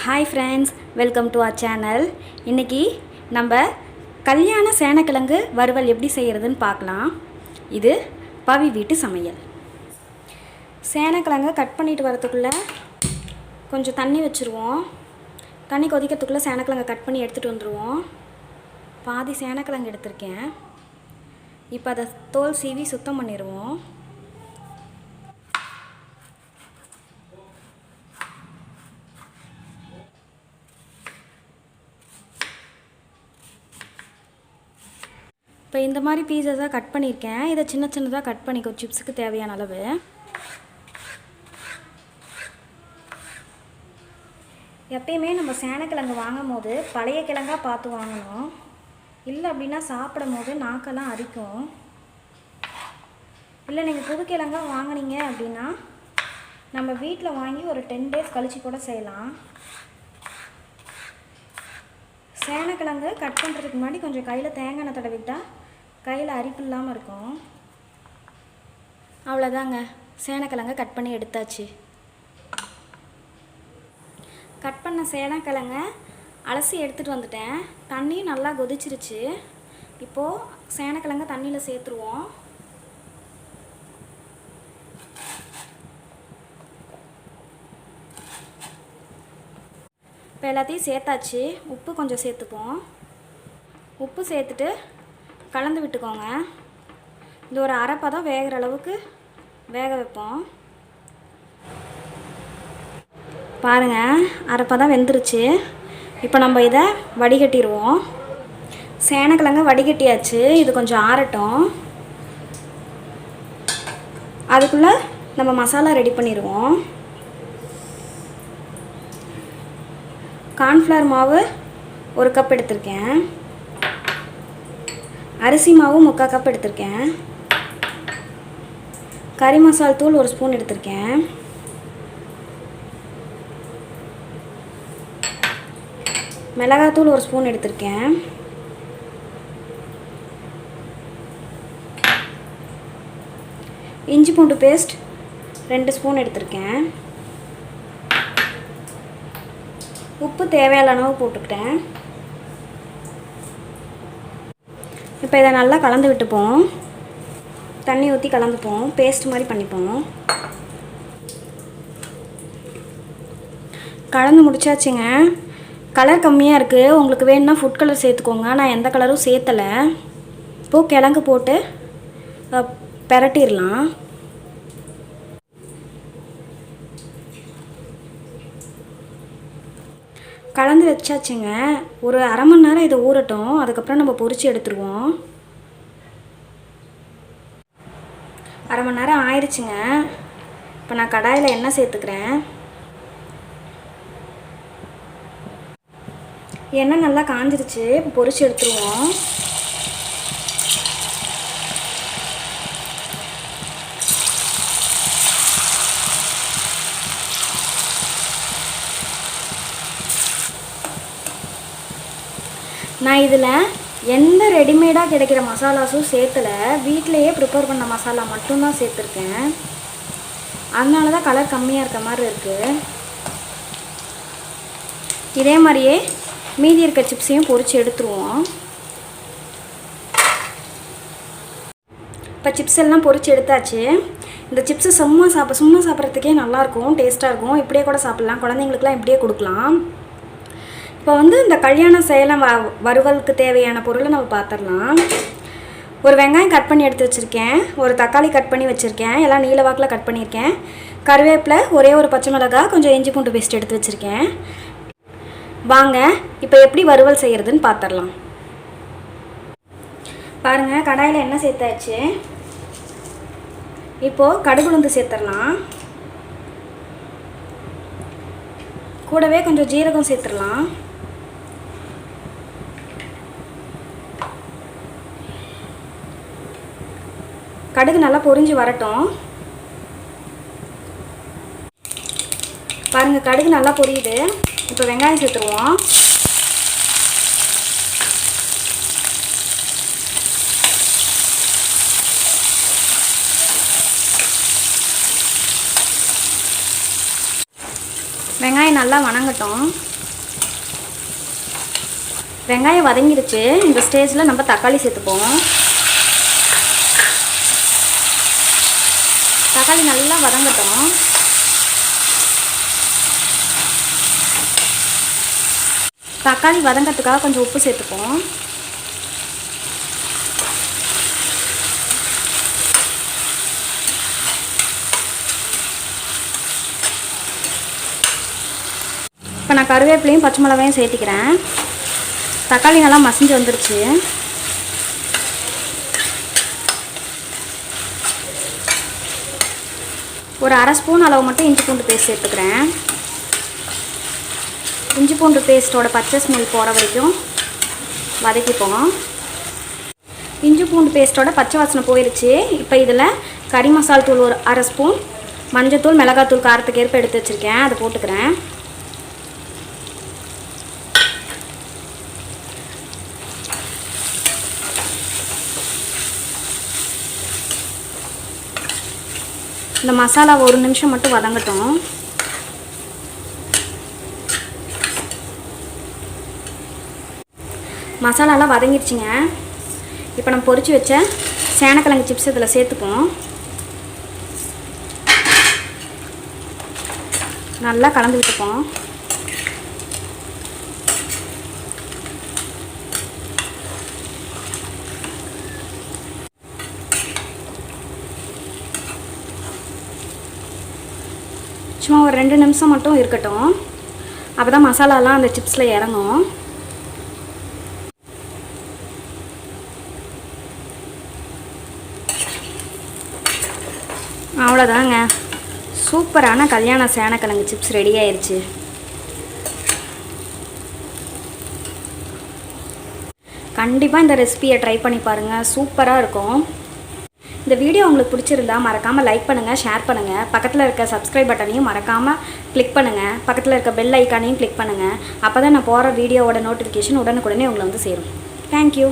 Hi friends, welcome to our channel. இன்னைக்கு நம்ம கல்யாண சேனக்கிழங்கு வறுவல் எப்படி செய்யறதுன்னு பார்க்கலாம். இது பவி வீட்டு சமையல். சேனக்கிழங்கு கட் பண்ணிட்டு வரதுக்குள்ள கொஞ்சம் தண்ணி வச்சிருவோம். தண்ணி கொதிக்கிறதுக்குள்ள சேனக்கிழங்கு கட் பண்ணி எடுத்துட்டு வந்துருவோம். பாதி சேனக்கிழங்கு எடுத்துர்க்கேன். இப்போ அத தோல் சீவி சுத்தம் பண்ணிடுவோம். இப்போ இந்த மாதிரி பீஸஸாக கட் பண்ணியிருக்கேன். இதை சின்ன சின்னதாக கட் பண்ணிக்கோ, சிப்ஸுக்கு தேவையான அளவு. எப்பயுமே நம்ம சேனக்கிழங்கு வாங்கும் போது பழைய கிழங்காக பார்த்து வாங்கணும். இல்லை அப்படின்னா சாப்பிடும் போது நாக்கெல்லாம் அரிக்கும். இல்லை நீங்கள் புது கிழங்காக வாங்கினீங்க அப்படின்னா நம்ம வீட்டில் வாங்கி ஒரு 10 days கழித்து கூட செய்யலாம். சேனக்கிழங்கு கட் பண்ணுறதுக்கு முன்னாடி கொஞ்சம் கையில் தேங்காய் எண்ணெய் தடவிட்டால் கையில் அரிப்பு இல்லாமல் இருக்கும். அவ்வளோதாங்க, சேனக்கிழங்கு கட் பண்ணி எடுத்தாச்சு. கட் பண்ண சேனக்கிழங்க அலசி எடுத்துகிட்டு வந்துட்டேன். தண்ணி நல்லா கொதிச்சிருச்சு. இப்போது சேனக்கிழங்க தண்ணியில் சேர்த்துருவோம். இப்போ எல்லாத்தையும் சேர்த்தாச்சு. உப்பு கொஞ்சம் சேர்த்துப்போம். உப்பு சேர்த்துட்டு கலந்து விட்டுக்கோங்க. இது ஒரு அரைப்பதம் வேகிற அளவுக்கு வேக வைப்போம். பாருங்கள், அரைப்பதம் வெந்துருச்சு. இப்போ நம்ம இதை வடிகட்டிடுவோம். சேனக்கிழங்கு வடிகட்டியாச்சு. இது கொஞ்சம் ஆறட்டும். அதுக்குள்ளே நம்ம மசாலா ரெடி பண்ணிடுவோம். கார்ன்ஃப்ளவர் மாவு 1 கப் எடுத்திருக்கேன். அரிசி மாவு 3/4 கப் எடுத்திருக்கேன். கறி மசால் தூள் 1 ஸ்பூன் எடுத்திருக்கேன். மிளகாத்தூள் 1 ஸ்பூன் எடுத்திருக்கேன். இஞ்சி பூண்டு பேஸ்ட் 2 ஸ்பூன் எடுத்திருக்கேன். உப்பு தேவையான அளவு போட்டுக்கிட்டேன். இப்போ இதை நல்லா கலந்து விட்டுப்போம். தண்ணி ஊற்றி கலந்துப்போம். பேஸ்ட் மாதிரி பண்ணிப்போம். கலந்து முடிச்சாச்சுங்க. கலர் கம்மியாக இருக்குது. உங்களுக்கு வேணும்னா ஃபுட் கலர் சேர்த்துக்கோங்க. நான் எந்த கலரும் சேர்த்தலை. இப்போது கிழங்கு போட்டு பிரட்டிடலாம். கலந்து வச்சாச்சுங்க. ஒரு அரை மணி நேரம் இதை ஊறட்டும். அதுக்கப்புறம் நம்ம பொரிச்சு எடுத்துருவோம். அரை மணி நேரம் ஆயிடுச்சுங்க. இப்போ நான் கடாயில் எண்ணெய் சேர்த்துக்கிறேன். எண்ணெய் நல்லா காஞ்சிருச்சு. இப்போ பொரிச்சு எடுத்துருவோம். நான் இதில் எந்த ரெடிமேடாக கிடைக்கிற மசாலாஸும் சேர்த்தலை. வீட்டிலையே ப்ரிப்பேர் பண்ண மசாலா மட்டும்தான் சேர்த்துருக்கேன். அதனால தான் கலர் கம்மியாக இருக்க மாதிரி இருக்குது. இதே மாதிரியே மீதி இருக்க சிப்ஸையும் பொரித்து எடுத்துருவோம். இப்போ சிப்ஸ் எல்லாம் பொரித்து எடுத்தாச்சு. இந்த சிப்ஸு சும்மா சாப்பிட்றதுக்கே நல்லாயிருக்கும், டேஸ்ட்டாக இருக்கும். இப்படியே கூட சாப்பிட்லாம். குழந்தைங்களுக்குலாம் இப்படியே கொடுக்கலாம். இப்போ வந்து இந்த கல்யாண சேலம் வறுவலுக்கு தேவையான பொருளை நம்ம பார்த்துடலாம். ஒரு வெங்காயம் கட் பண்ணி எடுத்து வச்சுருக்கேன். ஒரு தக்காளி கட் பண்ணி வச்சுருக்கேன். எல்லாம் நீல வாக்கில் கட் பண்ணியிருக்கேன். கருவேப்பிலை, ஒரே ஒரு பச்சை மிளகாய், கொஞ்சம் இஞ்சி பூண்டு பேஸ்ட் எடுத்து வச்சுருக்கேன். வாங்க இப்போ எப்படி வறுவல் செய்கிறதுன்னு பார்த்துடலாம். பாருங்கள், கடாயில் எண்ணெய் சேர்த்தாச்சு. இப்போது கடுகு உளுந்து சேர்த்துடலாம். கூடவே கொஞ்சம் ஜீரகம் சேர்த்துடலாம். கடுகு நல்லா பொரிஞ்சு வரட்டும். பாருங்கள், கடுகு நல்லா பொரியுது. இப்போ வெங்காயம் சேர்த்துருவோம். வெங்காயம் வெங்காயம் நல்லா வணங்கட்டும். வெங்காயம் வதங்கிடுச்சு. இந்த ஸ்டேஜில் நம்ம தக்காளி சேர்த்துப்போம். தக்காளி நல்லா வதங்கட்டும். தக்காளி வதங்கிறதுக்காக கொஞ்சம் உப்பு சேர்த்துப்போம். இப்போ நான் கருவேப்பிலையும் பச்சை மிளகாயும் சேர்த்திக்கிறேன். தக்காளி நல்லா மசிஞ்சு வந்துருச்சு. ஒரு அரை ஸ்பூன் அளவு மட்டும் இஞ்சி பூண்டு பேஸ்ட் சேர்த்துக்கிறேன். இஞ்சி பூண்டு பேஸ்ட்டோட பச்சை ஸ்மெல் போகிற வரைக்கும் வதக்கிப்போம். இஞ்சி பூண்டு பேஸ்ட்டோட பச்சை வாசனை போயிடுச்சு. இப்போ இதில் கறி மசால் தூள் ஒரு அரை ஸ்பூன், மஞ்சத்தூள், மிளகாத்தூள் காரத்துக்கு ஏற்ப எடுத்து வச்சுருக்கேன், அதை போட்டுக்கிறேன். இந்த மசாலா ஒரு நிமிஷம் மட்டும் வதங்கட்டும். மசாலாலாம் வதங்கிடுச்சிங்க. இப்போ நம்ம பொரிச்சு வச்ச சேனக்கிழங்கு சிப்ஸ் இதில் சேர்த்துப்போம். நல்லா கலந்து விட்டுப்போம். சும்மா ஒரு 2 நிமிஷம் மட்டும் இருக்கட்டும். அப்போ தான் மசாலாலாம் அந்த சிப்ஸில் இறங்கும். அவ்வளோதாங்க, சூப்பரான கல்யாண சேனக்கிழங்கு சிப்ஸ் ரெடி ஆயிடுச்சு. கண்டிப்பாக இந்த ரெசிபியை ட்ரை பண்ணி பாருங்கள், சூப்பராக இருக்கும். இந்த வீடியோ உங்களுக்கு பிடிச்சிருந்தா மறக்காமல் லைக் பண்ணுங்கள், ஷேர் பண்ணுங்கள். பக்கத்தில் இருக்க சப்ஸ்கிரைப் பட்டனையும் மறக்காமல் கிளிக் பண்ணுங்கள். பக்கத்தில் இருக்க பெல் ஐக்கானையும் கிளிக் பண்ணுங்கள். அப்போ தான் நான் போகிற வீடியோவோட நோட்டிஃபிகேஷன் உடனுக்குடனே உங்களை வந்து சேரும். தேங்க்யூ.